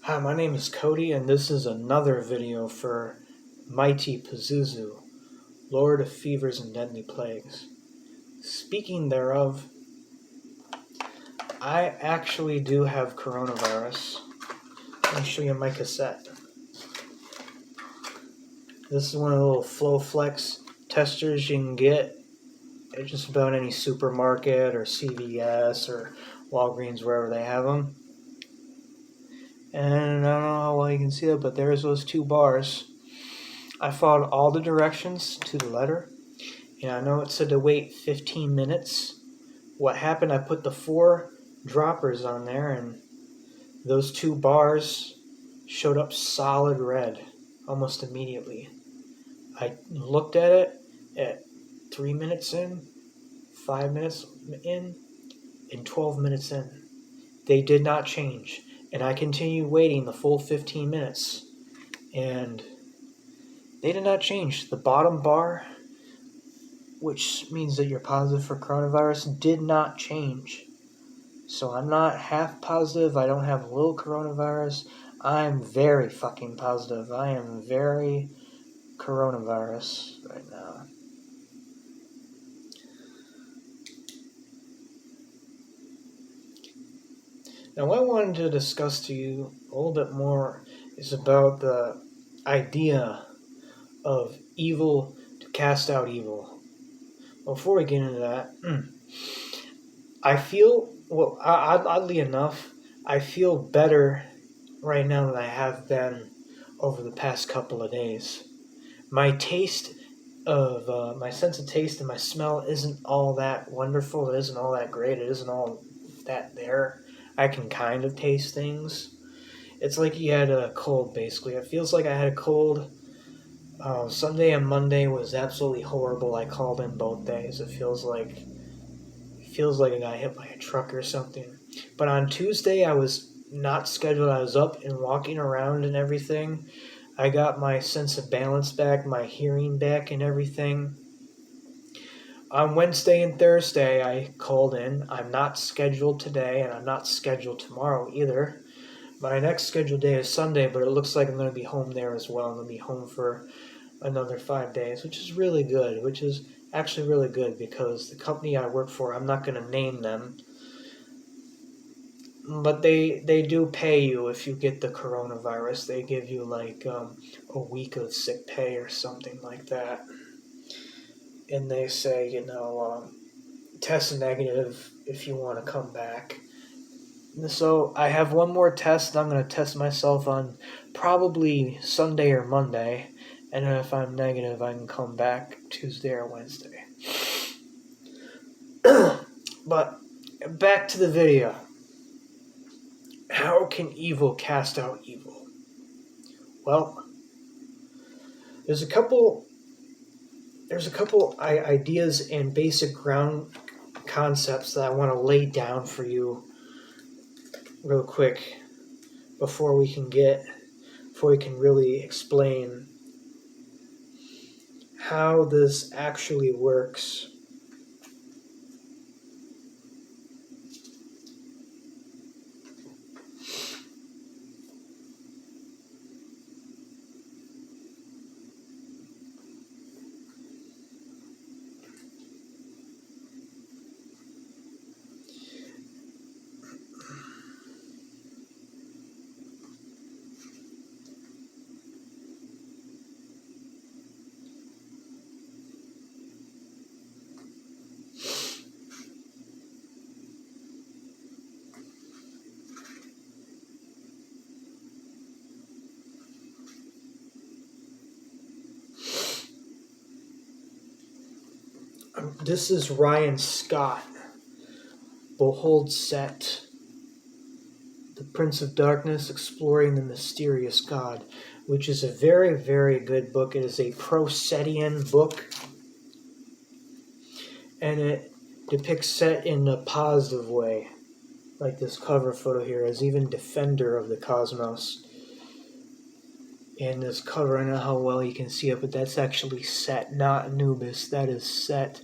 Hi, my name is Cody, and this is another video for Mighty Pazuzu, Lord of Fevers and Deadly Plagues. Speaking thereof, I actually do have coronavirus. Let me show you my cassette. This is one of the little FlowFlex testers you can get at just about any supermarket or CVS or Walgreens, wherever they have them. And I don't know how well you can see it, but there's those two bars. I followed all the directions to the letter, and I know it said to wait 15 minutes. What happened, I put the 4 droppers on there, and those 2 bars showed up solid red almost immediately. I looked at it at 3 minutes in, 5 minutes in, and 12 minutes in. They did not change, and I continued waiting the full 15 minutes, and they did not change. The bottom bar, which means that you're positive for coronavirus, did not change. So I'm not half positive. I don't have a little coronavirus. I'm very fucking positive. I am very coronavirus right now. Now, what I wanted to discuss to you a little bit more is about the idea of evil to cast out evil. Before we get into that, I feel, well, oddly enough, I feel better right now than I have been over the past couple of days. My taste of, my sense of taste and my smell isn't all that wonderful. It isn't all that great. It isn't all that there. I can kind of taste things. It's like you had a cold, basically. It feels like I had a cold. Sunday and Monday was absolutely horrible. I called in both days. It feels like I got hit by a truck or something. But on Tuesday, I was not scheduled. I was up and walking around and everything. I got my sense of balance back, my hearing back and everything. On Wednesday and Thursday, I called in. I'm not scheduled today, and I'm not scheduled tomorrow either. My next scheduled day is Sunday, but it looks like I'm going to be home there as well. I'm going to be home for another 5 days, which is really good, which is actually really good because the company I work for, I'm not going to name them, but they do pay you if you get the coronavirus. They give you like a week of sick pay or something like that. And they say, test negative if you want to come back. So I have one more test I'm going to test myself on probably Sunday or Monday. And then if I'm negative, I can come back Tuesday or Wednesday. But back to the video. How can evil cast out evil? Well, there's a couple ideas and basic ground concepts that I want to lay down for you real quick before we can really explain how this actually works. This is Ryan Scott, Behold Set, The Prince of Darkness, Exploring the Mysterious God, which is a very, very good book. It is a pro-Setian book, and it depicts Set in a positive way, like this cover photo here, as even defender of the cosmos. And this cover, I don't know how well you can see it, but that's actually Set, not Anubis. That is Set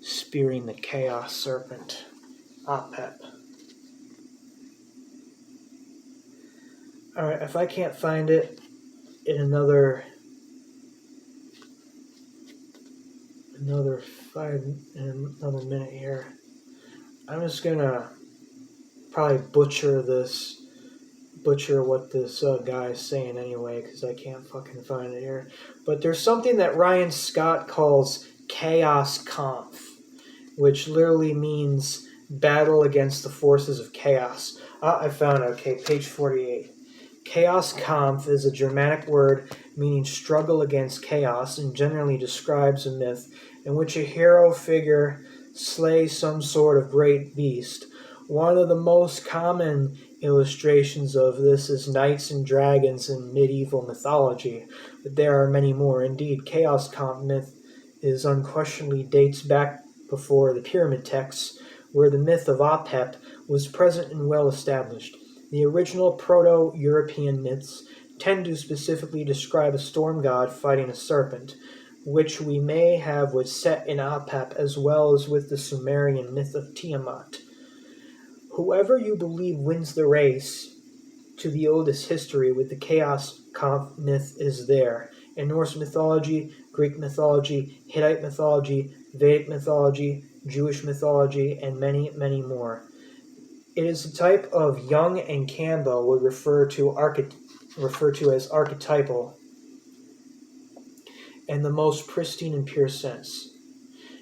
spearing the Chaos Serpent, Apep. All right, if I can't find it in another another minute here, I'm just gonna probably butcher what this guy's saying anyway, because I can't fucking find it here. But there's something that Ryan Scott calls chaos conf, which literally means battle against the forces of chaos. I found it. Okay, page 48. Chaos Kampf is a Germanic word meaning struggle against chaos and generally describes a myth in which a hero figure slays some sort of great beast. One of the most common illustrations of this is knights and dragons in medieval mythology, but there are many more. Indeed, Chaos Kampf myth is unquestionably dates back before the pyramid texts, where the myth of Apep was present and well established. The original Proto-European myths tend to specifically describe a storm god fighting a serpent, which we may have with Set in Apep as well as with the Sumerian myth of Tiamat. Whoever you believe wins the race to the oldest history with the Chaos Conf myth is there. In Norse mythology, Greek mythology, Hittite mythology, Vedic mythology, Jewish mythology, and many, many more. It is a type of Jung and Campbell would refer to as archetypal in the most pristine and pure sense.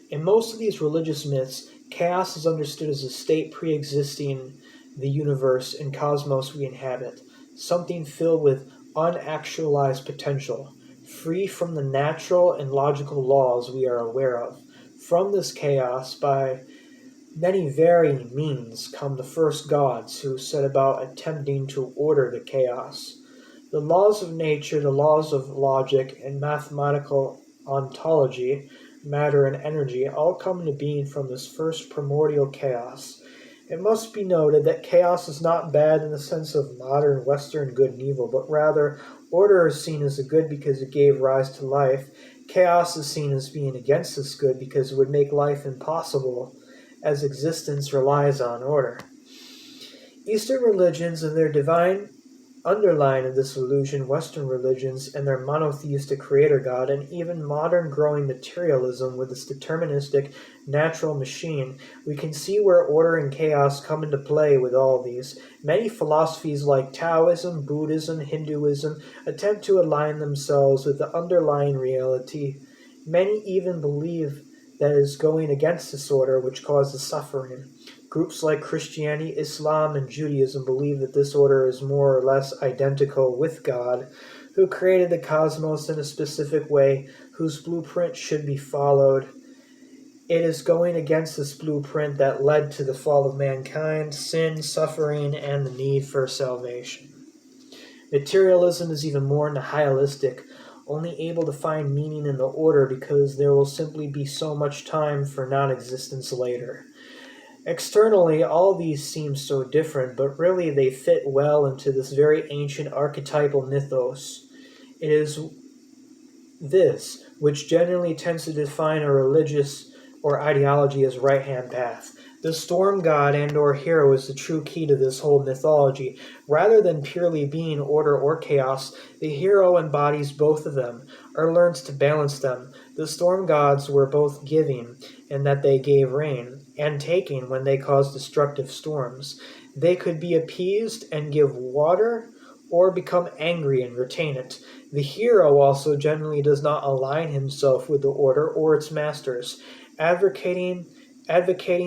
In most of these religious myths, chaos is understood as a state pre-existing the universe and cosmos we inhabit, something filled with unactualized potential, free from the natural and logical laws we are aware of. From this chaos, by many varying means, come the first gods who set about attempting to order the chaos. The laws of nature, the laws of logic and mathematical ontology, matter and energy, all come into being from this first primordial chaos. It must be noted that chaos is not bad in the sense of modern Western good and evil, but rather order is seen as a good because it gave rise to life. Chaos is seen as being against this good because it would make life impossible, as existence relies on order. Eastern religions and their divine underline of this illusion, Western religions and their monotheistic creator god, and even modern growing materialism with its deterministic natural machine, we can see where order and chaos come into play with all these. Many philosophies like Taoism, Buddhism, Hinduism attempt to align themselves with the underlying reality. Many even believe that is going against this order which causes suffering. Groups like Christianity, Islam, and Judaism believe that this order is more or less identical with God, who created the cosmos in a specific way, whose blueprint should be followed. It is going against this blueprint that led to the fall of mankind, sin, suffering, and the need for salvation. Materialism is even more nihilistic, only able to find meaning in the order because there will simply be so much time for non-existence later. Externally, all these seem so different, but really they fit well into this very ancient archetypal mythos. It is this which generally tends to define a religious or ideology as right-hand path. The storm god and or hero is the true key to this whole mythology. Rather than purely being order or chaos, the hero embodies both of them, or learns to balance them. The storm gods were both giving, in that they gave rain, and taking when they caused destructive storms. They could be appeased and give water, or become angry and retain it. The hero also generally does not align himself with the order or its masters, advocating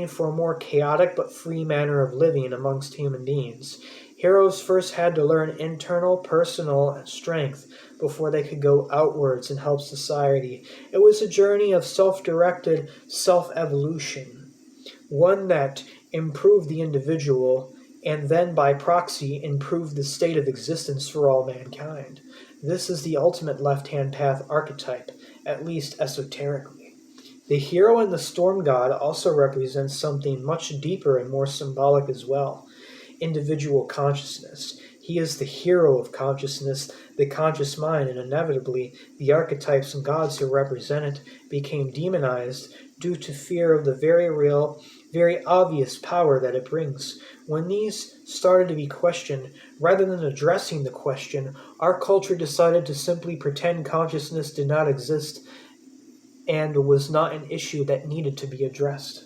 for a more chaotic but free manner of living amongst human beings. Heroes first had to learn internal, personal strength before they could go outwards and help society. It was a journey of self-directed self-evolution, one that improved the individual and then by proxy improved the state of existence for all mankind. This is the ultimate left-hand path archetype, at least esoterically. The hero and the storm god also represent something much deeper and more symbolic as well: individual consciousness. He is the hero of consciousness, the conscious mind, and inevitably the archetypes and gods who represent it became demonized due to fear of the very real, very obvious power that it brings. When these started to be questioned, rather than addressing the question, our culture decided to simply pretend consciousness did not exist and was not an issue that needed to be addressed.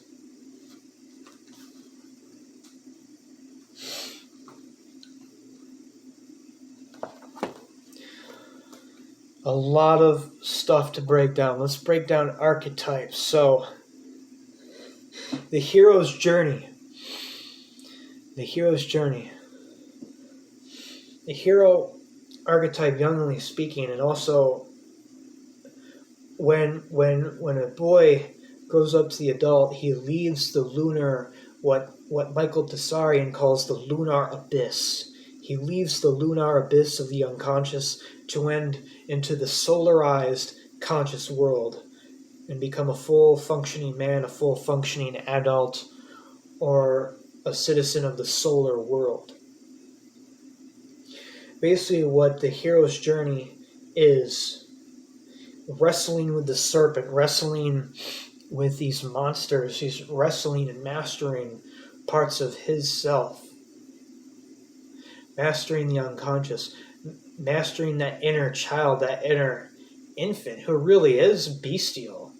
A lot of stuff to break down. Let's break down archetypes. So, the hero's journey. The hero's journey. The hero archetype, youngly speaking, and also when a boy grows up to the adult, he leaves the lunar, what Michael Tsarian calls the lunar abyss. He leaves the lunar abyss of the unconscious to end into the solarized conscious world and become a full functioning man, a full functioning adult, or a citizen of the solar world. Basically, what the hero's journey is: wrestling with the serpent, wrestling with these monsters. He's wrestling and mastering parts of his self, mastering the unconscious, mastering that inner child, that inner infant who really is bestial.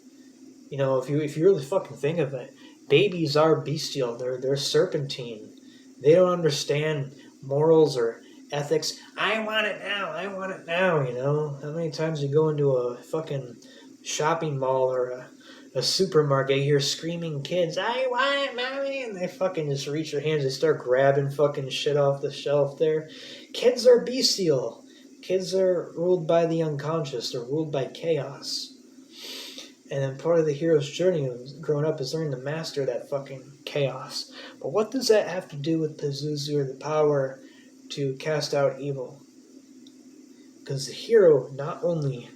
You know, if you really fucking think of it, babies are bestial. They're serpentine. They don't understand morals or ethics. I want it now. I want it now. You know, how many times you go into a fucking shopping mall or a supermarket, you hear screaming kids, I want it, mommy, and they fucking just reach their hands, they start grabbing fucking shit off the shelf there. Kids are bestial. Kids are ruled by the unconscious. They're ruled by chaos. And then part of the hero's journey of growing up is learning to master that fucking chaos. But what does that have to do with Pazuzu or the power to cast out evil? Because the hero not only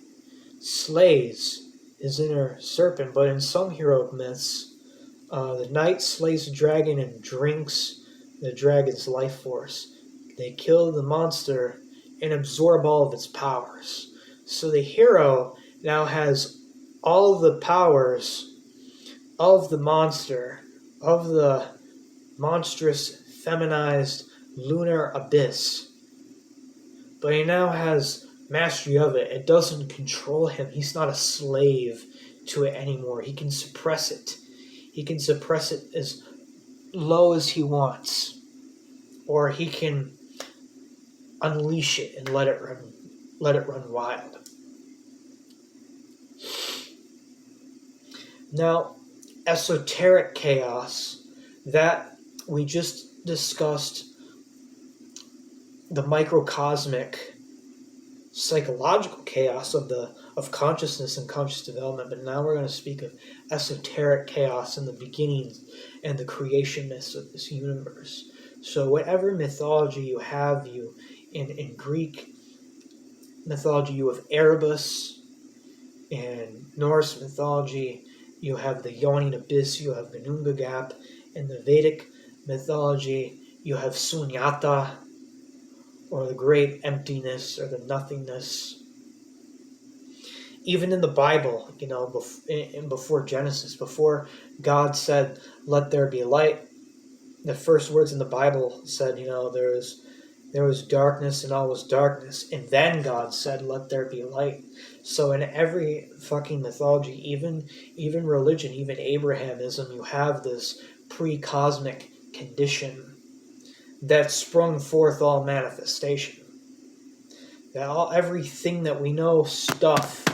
slays his inner serpent, but in some heroic myths, the knight slays the dragon and drinks the dragon's life force. They kill the monster and absorb all of its powers. So the hero now has all of the powers of the monster, of the monstrous, feminized, lunar abyss. But he now has mastery of it. It doesn't control him. He's not a slave to it anymore. He can suppress it. He can suppress it as low as he wants. Or he can unleash it and let it run wild. Now, esoteric chaos, that we just discussed the microcosmic psychological chaos of consciousness and conscious development, but now we're going to speak of esoteric chaos in the beginning and the creation myths of this universe. So whatever mythology you have, in Greek mythology you have Erebus, in Norse mythology you have the yawning abyss, you have the Nunga gap. In the Vedic mythology you have Sunyata, or the great emptiness, or the nothingness. Even in the Bible, you know, before Genesis, before God said, "Let there be light," the first words in the Bible said, you know, there was darkness and all was darkness, and then God said, "Let there be light." So in every fucking mythology, even religion, even Abrahamism, you have this pre-cosmic condition that sprung forth all manifestation. That everything that we know, stuff,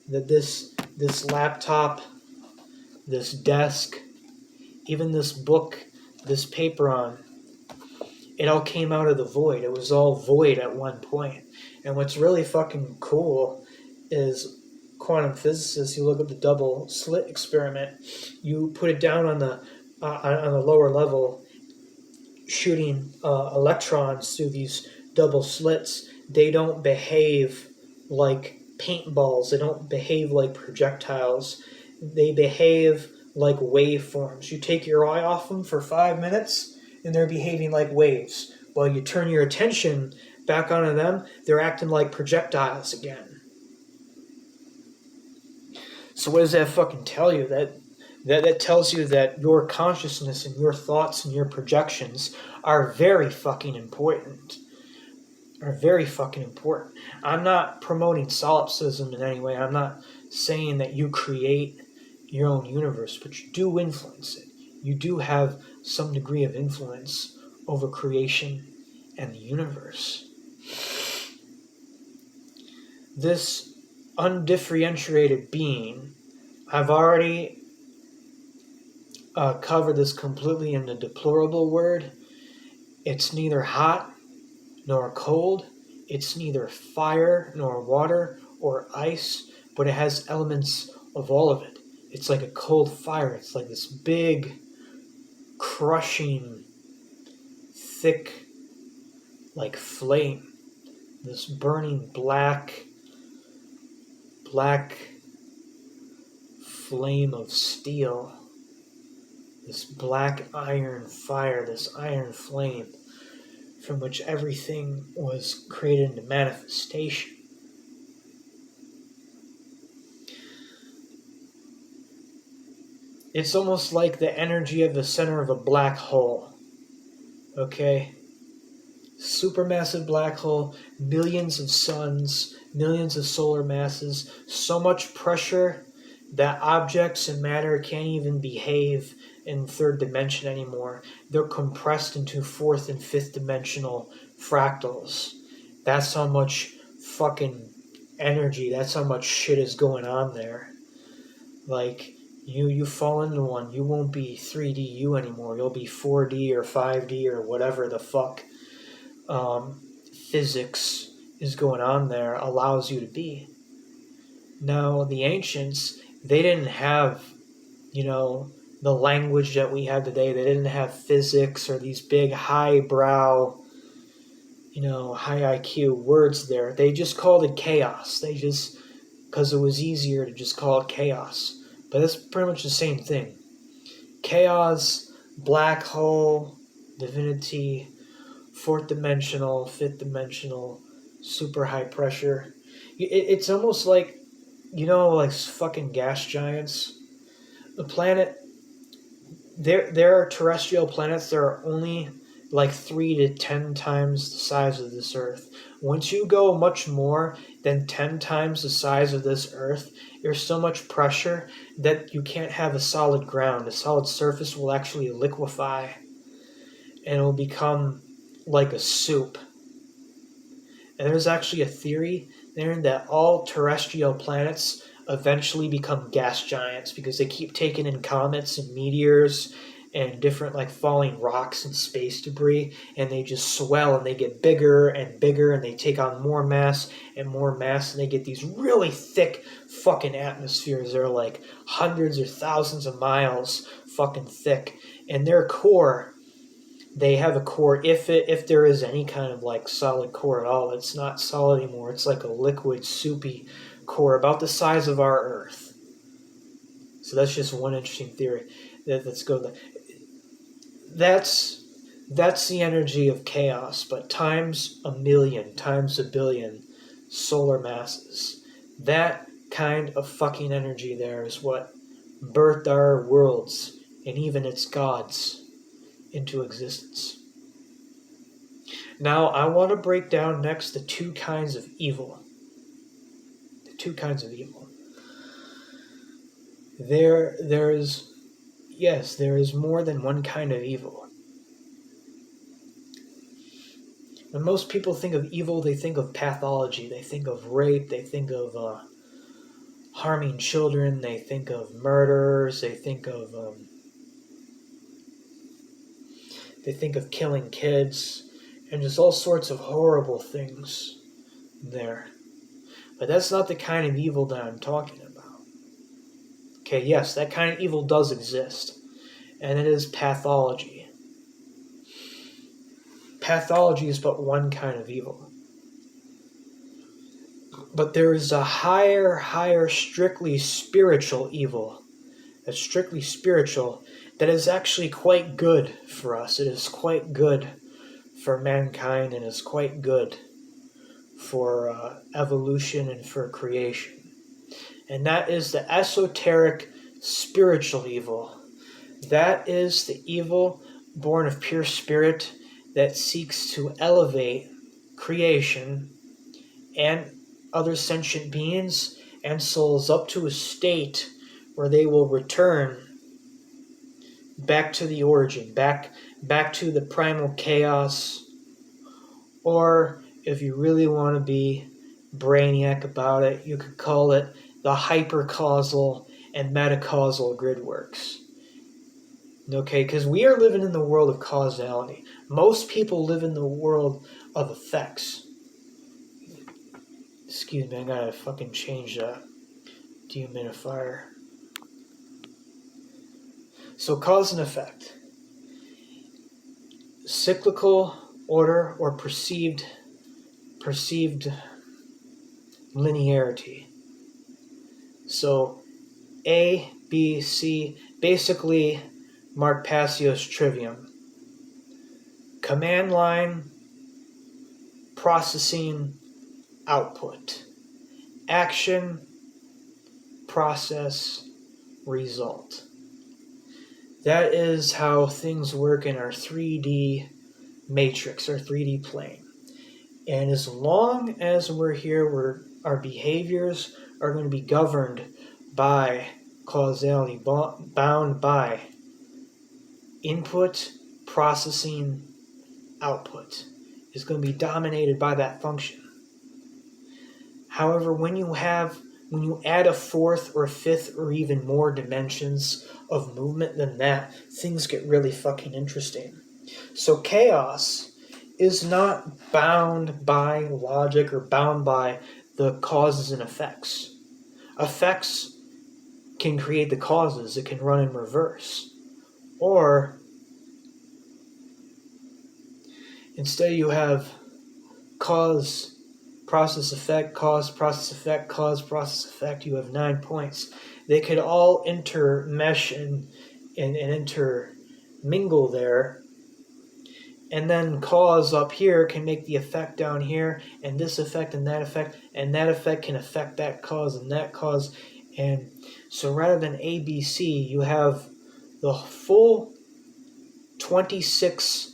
that this laptop, this desk, even this book, this paper on, it all came out of the void. It was all void at one point. And what's really fucking cool is quantum physicists, you look at the double slit experiment, you put it down on the lower level, shooting electrons through these double slits. They don't behave like paintballs. They don't behave like projectiles. They behave like waveforms. You take your eye off them for 5 minutes, and they're behaving like waves. While you turn your attention back onto them, they're acting like projectiles again. So what does that fucking tell you? That tells you that your consciousness and your thoughts and your projections are very fucking important. Are very fucking important. I'm not promoting solipsism in any way. I'm not saying that you create your own universe, but you do influence it. You do have some degree of influence over creation and the universe. This undifferentiated being, I've already covered this completely in the deplorable word. It's neither hot nor cold. It's neither fire nor water or ice, but it has elements of all of it. It's like a cold fire. It's like this big, crushing, thick, like flame. This burning black flame of steel. This black iron fire, this iron flame, from which everything was created into manifestation. It's almost like the energy of the center of a black hole. Okay? Supermassive black hole, millions of suns, millions of solar masses, so much pressure that objects and matter can't even behave in third dimension anymore. They're compressed into fourth and fifth dimensional fractals. That's how much fucking energy, that's how much shit is going on there. Like, you fall into one, you won't be 3D you anymore. You'll be 4D or 5D or whatever the fuck physics is going on there allows you to be. Now, the ancients, they didn't have, the language that we have today. They didn't have physics or these big highbrow, high IQ words there. They just called it chaos. Because it was easier to just call it chaos. But that's pretty much the same thing. Chaos, black hole, divinity, fourth dimensional, fifth dimensional, super high pressure. It's almost like, like fucking gas giants. The planet, there are terrestrial planets that are only like 3 to 10 times the size of this Earth. Once you go much more than 10 times the size of this Earth, there's so much pressure that you can't have a solid ground. A solid surface will actually liquefy and it will become like a soup. And there's actually a theory there that all terrestrial planets eventually become gas giants because they keep taking in comets and meteors and different like falling rocks and space debris, and they just swell and they get bigger and bigger and they take on more mass and more mass, and they get these really thick fucking atmospheres. They're like hundreds or thousands of miles fucking thick, and their core, they have a core, if there is any kind of like solid core at all. It's not solid anymore. It's like a liquid, soupy core about the size of our Earth. So that's just one interesting theory. Let's go there. That's the energy of chaos, but times a million, times a billion solar masses. That kind of fucking energy there is what birthed our worlds and even its gods into existence. Now, I want to break down next the two kinds of evil. The two kinds of evil. There is more than one kind of evil. When most people think of evil, they think of pathology. They think of rape. They think of harming children. They think of murders. They think of killing kids, and just all sorts of horrible things there. But that's not the kind of evil that I'm talking about. Okay, yes, that kind of evil does exist, and it is pathology. Pathology is but one kind of evil. But there is a higher, strictly spiritual evil. That's strictly spiritual, that is actually quite good for us. It is quite good for mankind, and is quite good for evolution and for creation. And that is the esoteric spiritual evil. That is the evil born of pure spirit that seeks to elevate creation and other sentient beings and souls up to a state where they will return back to the origin, back to the primal chaos, or if you really want to be brainiac about it, you could call it the hypercausal and metacausal grid works. Okay, because we are living in the world of causality. Most people live in the world of effects. Excuse me, I gotta fucking change the dehumidifier. So cause and effect. Cyclical order or perceived linearity. So A, B, C, basically Mark Passio's trivium. Command line, processing, output. Action, process, result. That is how things work in our 3D matrix, our 3D plane. And as long as we're here, our behaviors are going to be governed by causality, bound by input, processing, output. Is going to be dominated by that function. However, when you add a fourth or fifth or even more dimensions of movement than that, things get really fucking interesting. So chaos is not bound by logic or bound by the causes and effects. Effects can create the causes. It can run in reverse. Or instead you have cause, process, effect, cause, process, effect, cause, process, effect. You have 9 points. They could all intermesh and intermingle there. And then cause up here can make the effect down here, and this effect and that effect can affect that cause and that cause. And so rather than A, B, C, you have the full 26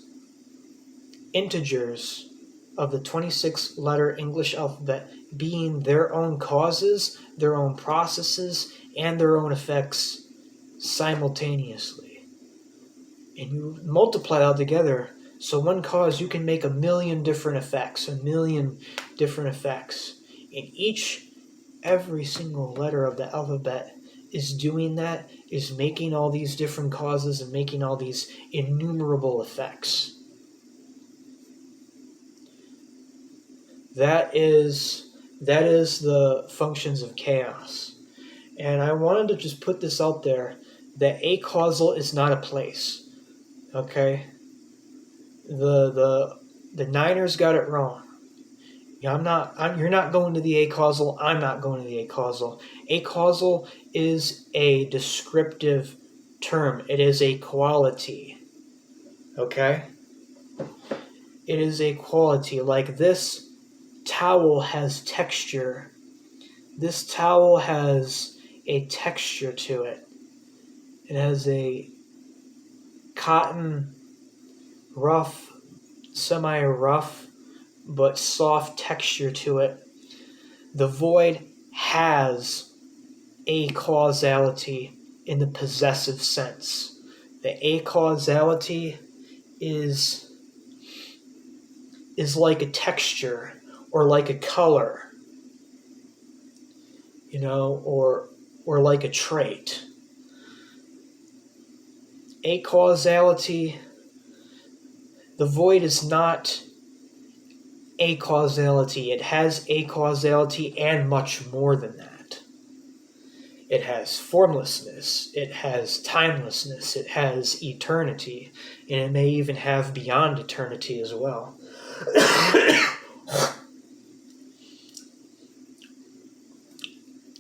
integers of the 26-letter English alphabet being their own causes, their own processes, and their own effects simultaneously. And you multiply that together. So one cause, you can make 1,000,000 different effects, 1,000,000 different effects. And every single letter of the alphabet is doing that, is making all these different causes and making all these innumerable effects. That is the functions of chaos. And I wanted to just put this out there, that acausal is not a place. Okay? The Niners got it wrong. You're not going to the acausal. I'm not going to the acausal. Acausal is a descriptive term. It is a quality. Okay? It is a quality. Like this towel has texture. This towel has a texture to it. It has a cotton, rough, semi-rough, but soft texture to it. The void has a causality in the possessive sense. The acausality is like a texture or like a color, or like a trait. Acausality, the void is not acausality. It has acausality and much more than that. It has formlessness, it has timelessness, it has eternity, and it may even have beyond eternity as well.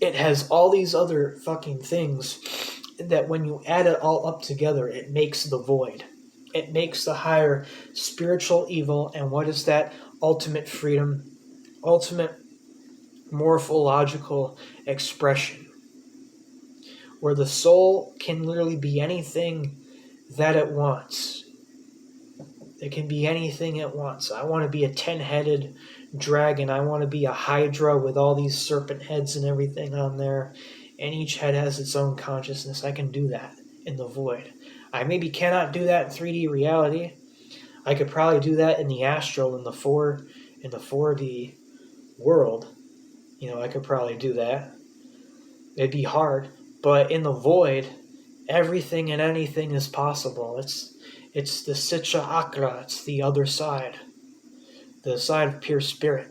It has all these other fucking things that when you add it all up together, it makes the void. It makes the higher spiritual evil. And what is that? Ultimate freedom, ultimate morphological expression. where the soul can literally be anything that it wants. It can be anything it wants. I want to be a 10-headed dragon. I want to be a hydra with all these serpent heads and everything on there. And each head has its own consciousness. I can do that in the void. I maybe cannot do that in 3D reality. I could probably do that in the astral, in the 4D world. I could probably do that. It'd be hard. But in the void, everything and anything is possible. It's the Sitcha Akra. It's the other side. The side of pure spirit.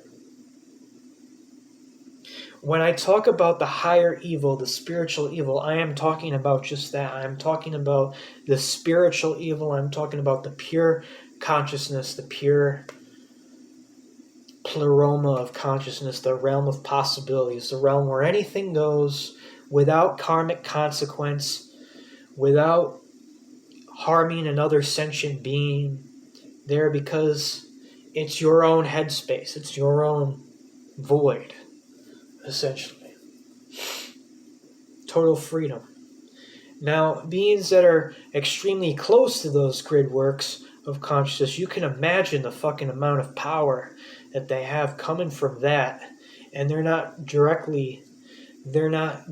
When I talk about the higher evil, the spiritual evil, I am talking about just that. I am talking about the spiritual evil. I'm talking about the pure consciousness, the pure pleroma of consciousness, the realm of possibilities, the realm where anything goes without karmic consequence, without harming another sentient being there, because it's your own headspace. It's your own void, essentially. Total freedom. Now, beings that are extremely close to those grid works of consciousness, you can imagine the fucking amount of power that they have coming from that. And they're not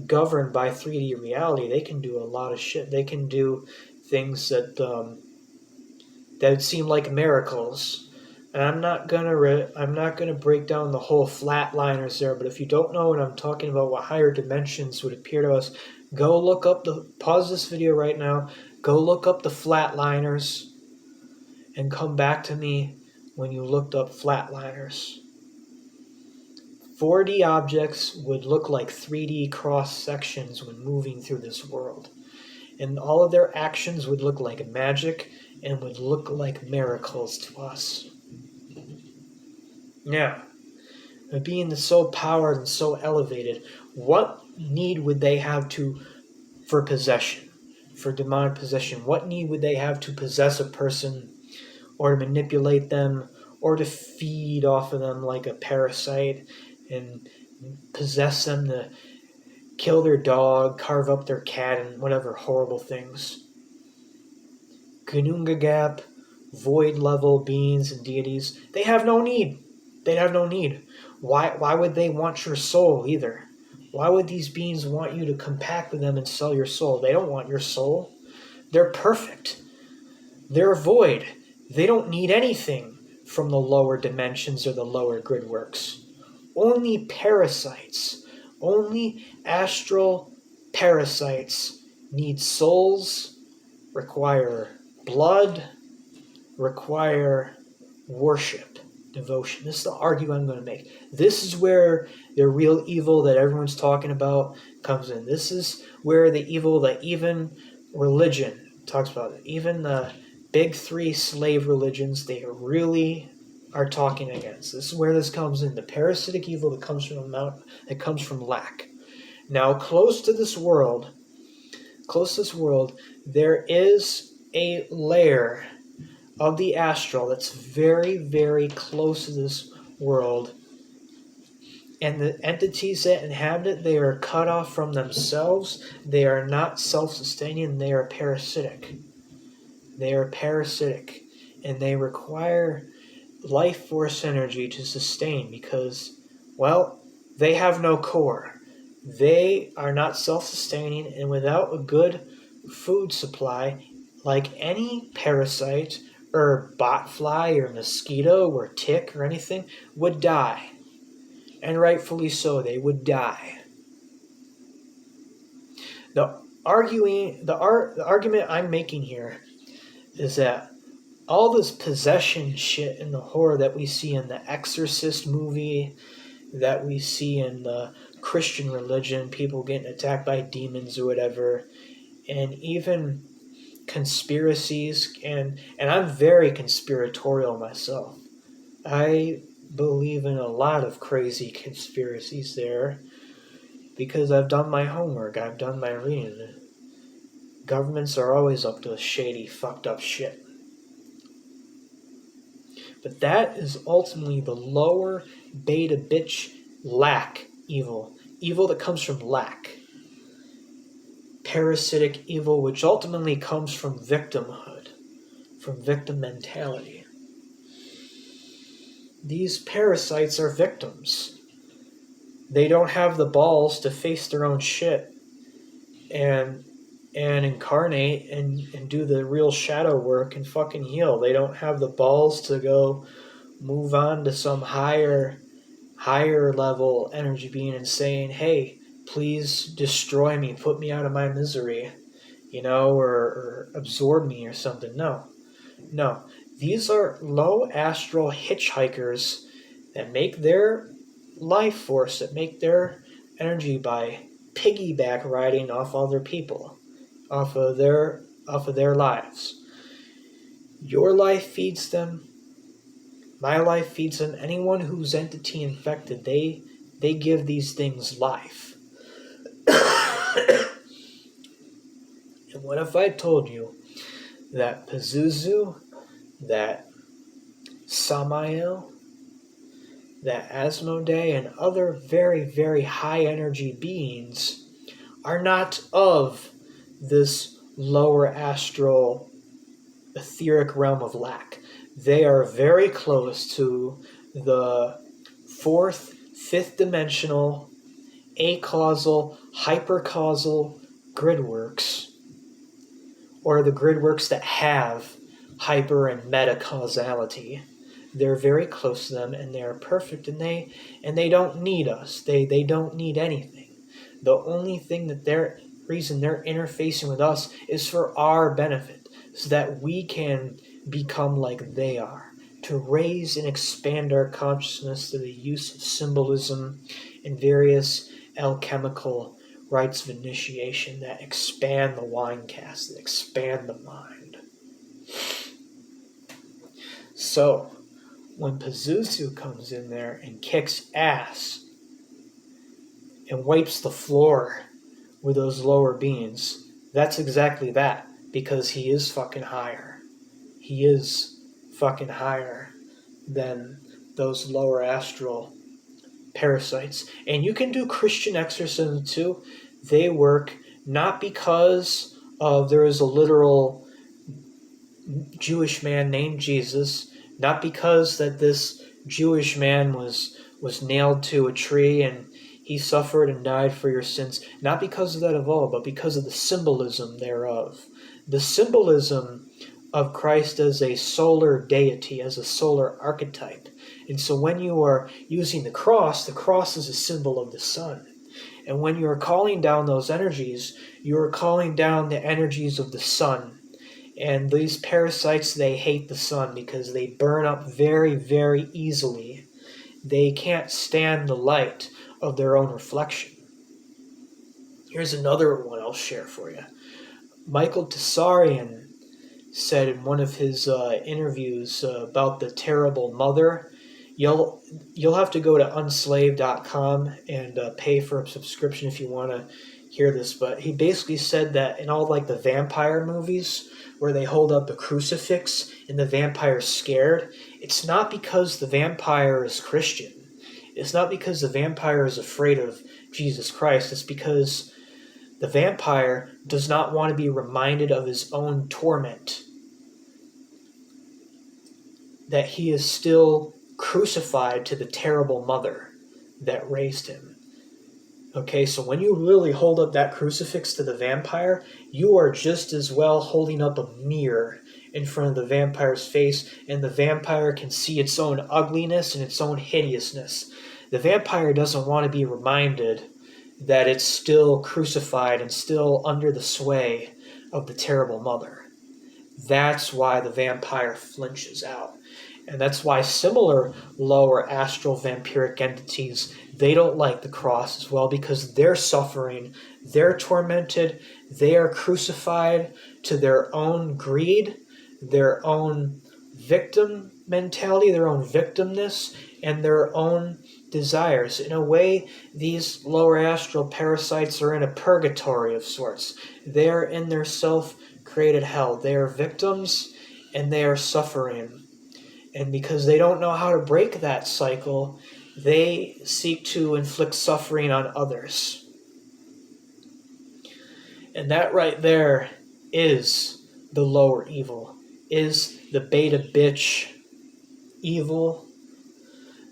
governed by 3D reality. They can do a lot of shit. They can do things that would seem like miracles. And I'm not gonna break down the whole flatliners there, but if you don't know what I'm talking about, what higher dimensions would appear to us, go look up pause this video right now, go look up the flatliners, and come back to me when you looked up flatliners. 4D objects would look like 3D cross sections when moving through this world. And all of their actions would look like magic and would look like miracles to us. Now, a being that's so powered and so elevated, what need would they have for possession, for demonic possession? What need would they have to possess a person, or to manipulate them, or to feed off of them like a parasite and possess them to kill their dog, carve up their cat, and whatever horrible things? Gununga Gap, void level beings and deities, they have no need. They'd have no need. Why would they want your soul either? Why would these beings want you to compact with them and sell your soul? They don't want your soul. They're perfect. They're void. They don't need anything from the lower dimensions or the lower grid works. Only parasites, only astral parasites need souls, require blood, require worship, devotion. This is the argument I'm going to make. This is where the real evil that everyone's talking about comes in. This is where the evil that even religion talks about. Even the big three slave religions, they really are talking against. This is where this comes in. The parasitic evil that comes from lack. Now, close to this world, there is a layer of the astral that's very, very close to this world. And the entities that inhabit it, they are cut off from themselves. They are not self-sustaining. They are parasitic. And they require life force energy to sustain because, well, they have no core. They are not self-sustaining, and without a good food supply, like any parasite or botfly or mosquito or tick or anything, would die. And rightfully so, they would die. The argument I'm making here is that all this possession shit and the horror that we see in the Exorcist movie, that we see in the Christian religion, people getting attacked by demons or whatever, and even conspiracies, and I'm very conspiratorial myself. I believe in a lot of crazy conspiracies there because I've done my homework, I've done my reading. Governments are always up to shady, fucked up shit. But that is ultimately the lower beta bitch lack evil. Evil that comes from lack. parasitic evil which ultimately comes from victimhood, from victim mentality. These parasites are victims. They don't have the balls to face their own shit and incarnate and do the real shadow work and fucking heal. They don't have the balls to go move on to some higher level energy being and saying, hey, please destroy me, put me out of my misery, or absorb me or something. No. These are low astral hitchhikers that make their life force, that make their energy by piggyback riding off other people, off of their lives. Your life feeds them. My life feeds them. Anyone who's entity infected, they give these things life. And what if I told you that Pazuzu, that Samael, that Asmodee, and other very, very high energy beings are not of this lower astral etheric realm of lack. They are very close to the fourth, fifth dimensional, acausal, hypercausal gridworks, or the gridworks that have hyper and meta causality. They're very close to them, and they are perfect, and they don't need us. They don't need anything. The only thing that reason they're interfacing with us is for our benefit, so that we can become like they are, to raise and expand our consciousness through the use of symbolism and various alchemical rites of initiation that expand the wine cask, that expand the mind. So, when Pazuzu comes in there and kicks ass and wipes the floor with those lower beings, that's exactly that, because he is fucking higher. He is fucking higher than those lower astral parasites. And you can do Christian exorcism too. They work not because there is a literal Jewish man named Jesus, not because that this Jewish man was nailed to a tree and he suffered and died for your sins, not because of that at all, but because of the symbolism thereof. The symbolism of Christ as a solar deity, as a solar archetype. And so when you are using the cross is a symbol of the sun. And when you are calling down those energies, you are calling down the energies of the sun. And these parasites, they hate the sun because they burn up very, very easily. They can't stand the light of their own reflection. Here's another one I'll share for you. Michael Tsarian said in one of his interviews about the terrible mother. You'll have to go to unslave.com and pay for a subscription if you want to hear this. But he basically said that in all like the vampire movies where they hold up the crucifix and the vampire's scared, it's not because the vampire is Christian. It's not because the vampire is afraid of Jesus Christ. It's because the vampire does not want to be reminded of his own torment, that he is still crucified to the terrible mother that raised him. Okay, so when you really hold up that crucifix to the vampire, you are just as well holding up a mirror in front of the vampire's face, and the vampire can see its own ugliness and its own hideousness. The vampire doesn't want to be reminded that it's still crucified and still under the sway of the terrible mother. That's why the vampire flinches out. And that's why similar lower astral vampiric entities, they don't like the cross as well, because they're suffering, they're tormented, they are crucified to their own greed, their own victim mentality, their own victimness, and their own desires. In a way, these lower astral parasites are in a purgatory of sorts. They're in their self-created hell. They are victims and they are suffering. And because they don't know how to break that cycle, they seek to inflict suffering on others. And that right there is the lower evil, is the beta bitch evil,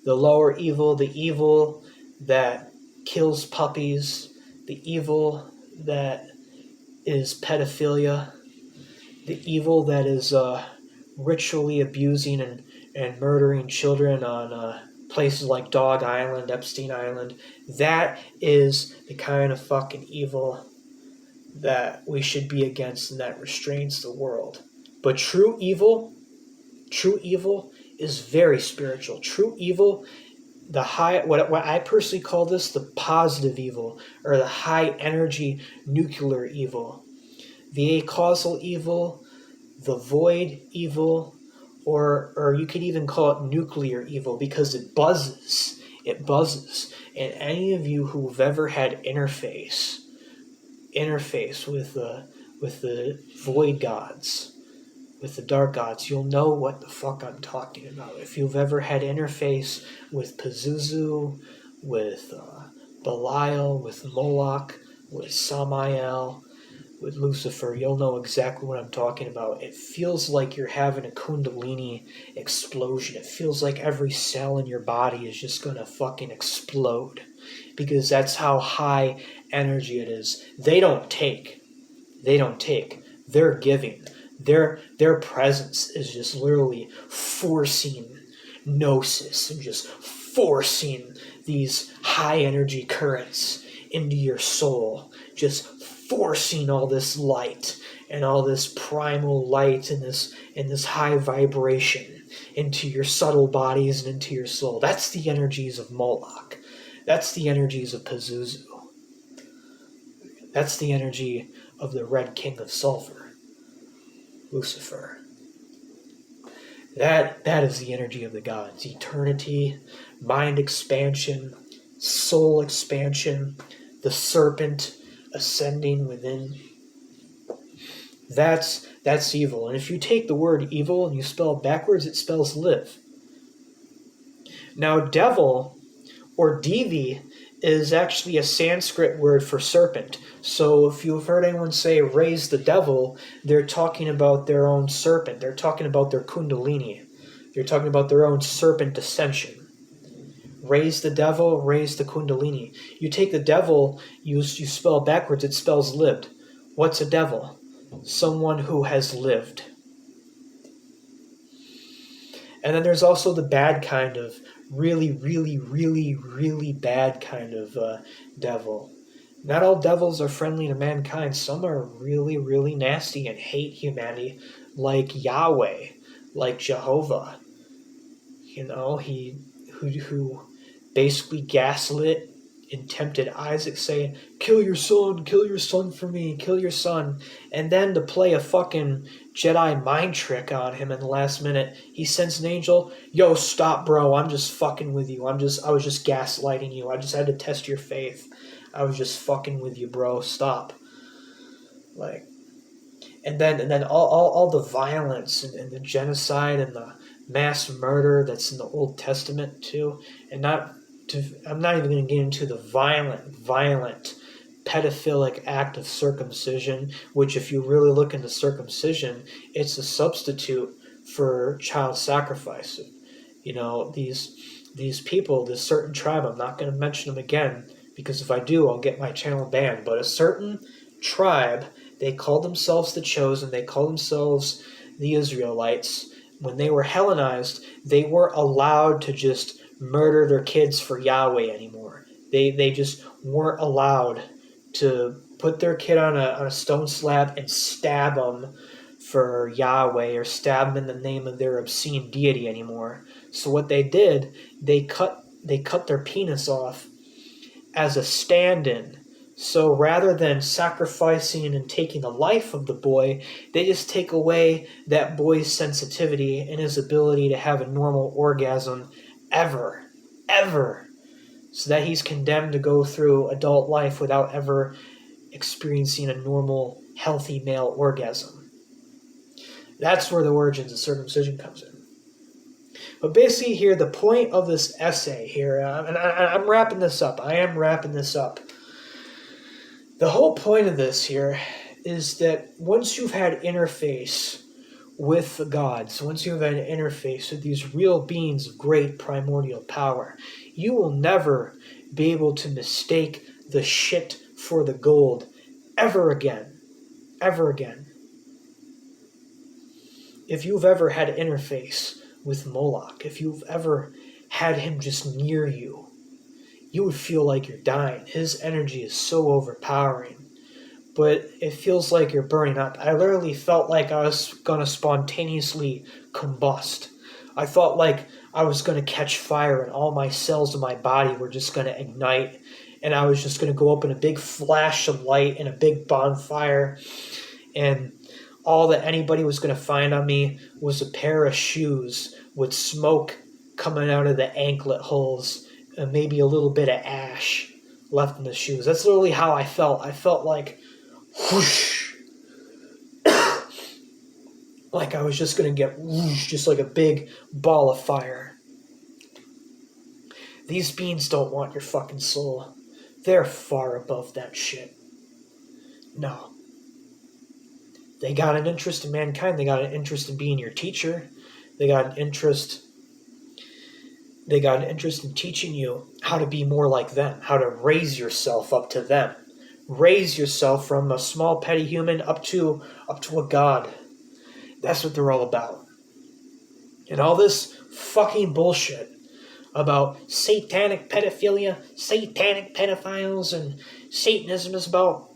the lower evil, the evil that kills puppies, the evil that is pedophilia, the evil that is ritually abusing and murdering children on places like Dog Island, Epstein Island. That is the kind of fucking evil that we should be against and that restrains the world. But true evil is very spiritual. True evil, the high, what I personally call this, the positive evil, or the high energy nuclear evil. The acausal evil, the void evil, or you could even call it nuclear evil because it buzzes. It buzzes. And any of you who've ever had interface with the void gods, with the dark gods, you'll know what the fuck I'm talking about. If you've ever had interface with Pazuzu, with Belial, with Moloch, with Samael, with Lucifer, you'll know exactly what I'm talking about. It feels like you're having a Kundalini explosion. It feels like every cell in your body is just gonna fucking explode. Because that's how high energy it is. They don't take. They're giving. Their presence is just literally forcing gnosis and just forcing these high energy currents into your soul, just forcing all this light and all this primal light and this high vibration into your subtle bodies and into your soul. That's the energies of Moloch. That's the energies of Pazuzu. That's the energy of the Red King of Sulfur, Lucifer. That is the energy of the gods. Eternity, mind expansion, soul expansion, the serpent ascending within. That's evil. And if you take the word evil and you spell it backwards, it spells live. Now, devil or Devi is actually a Sanskrit word for serpent. So if you've heard anyone say raise the devil, they're talking about their own serpent. They're talking about their kundalini. They're talking about their own serpent ascension. Raise the devil, raise the kundalini. You take the devil, you spell it backwards, it spells lived. What's a devil? Someone who has lived. And then there's also the bad kind of really, really, really, really bad kind of devil. Not all devils are friendly to mankind. Some are really, really nasty and hate humanity, like Yahweh, like Jehovah. You know, who basically gaslit and tempted Isaac, saying, kill your son for me, kill your son. And then to play a fucking Jedi mind trick on him in the last minute, he sends an angel, yo, stop, bro, I'm just fucking with you. I was just gaslighting you. I just had to test your faith. I was just fucking with you, bro. Stop. Like, and then all the violence and the genocide and the mass murder that's in the Old Testament too, and I'm not even going to get into the violent pedophilic act of circumcision, which if you really look into circumcision, it's a substitute for child sacrifice. You know, these people, this certain tribe, I'm not going to mention them again, because if I do, I'll get my channel banned, but a certain tribe, they called themselves the Chosen, they called themselves the Israelites. When they were Hellenized, they weren't allowed to just murder their kids for Yahweh anymore. They just weren't allowed to put their kid on a stone slab and stab them for Yahweh or stab them in the name of their obscene deity anymore. So what they did, they cut their penis off as a stand-in. So rather than sacrificing and taking the life of the boy, they just take away that boy's sensitivity and his ability to have a normal orgasm ever. So that he's condemned to go through adult life without ever experiencing a normal, healthy male orgasm. That's where the origins of circumcision comes in. But basically here, the point of this essay here, and I'm wrapping this up. I am wrapping this up. The whole point of this here is that once you've had interface with the gods, once you've had an interface with these real beings of great primordial power, you will never be able to mistake the shit for the gold ever again. Ever again. If you've ever had an interface with Moloch, if you've ever had him just near you, you would feel like you're dying. His energy is so overpowering. But it feels like you're burning up. I literally felt like I was going to spontaneously combust. I felt like I was going to catch fire and all my cells in my body were just going to ignite. And I was just going to go up in a big flash of light and a big bonfire. And all that anybody was going to find on me was a pair of shoes with smoke coming out of the anklet holes and maybe a little bit of ash left in the shoes. That's literally how I felt. I felt like whoosh. Like I was just going to get whoosh, just like a big ball of fire. These beings don't want your fucking soul. They're far above that shit. No. They got an interest in mankind. They got an interest in being your teacher. They got an interest in teaching you how to be more like them, how to raise yourself up to them. Raise yourself from a small petty human up to a god. That's what they're all about. And all this fucking bullshit about satanic pedophilia, satanic pedophiles, and Satanism is about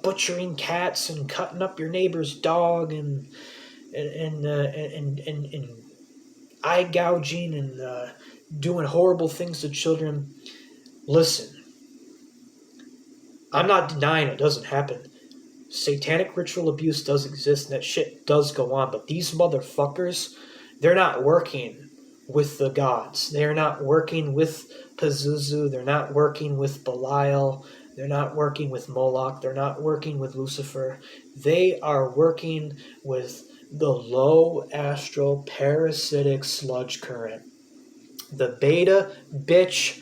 butchering cats and cutting up your neighbor's dog and eye gouging and doing horrible things to children. Listen. I'm not denying it doesn't happen. Satanic ritual abuse does exist and that shit does go on, but these motherfuckers, they're not working with the gods. They're not working with Pazuzu. They're not working with Belial. They're not working with Moloch. They're not working with Lucifer. They are working with the low astral parasitic sludge current. The beta bitch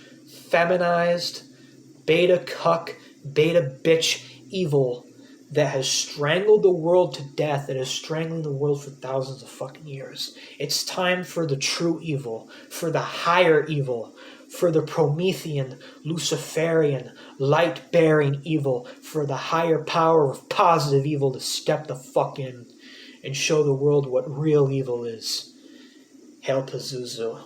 feminized, beta cuck, beta bitch evil that has strangled the world to death, that is strangling the world for thousands of fucking years. It's time for the true evil, for the higher evil, for the Promethean, Luciferian, light-bearing evil, for the higher power of positive evil to step the fuck in and show the world what real evil is. Hail Pazuzu.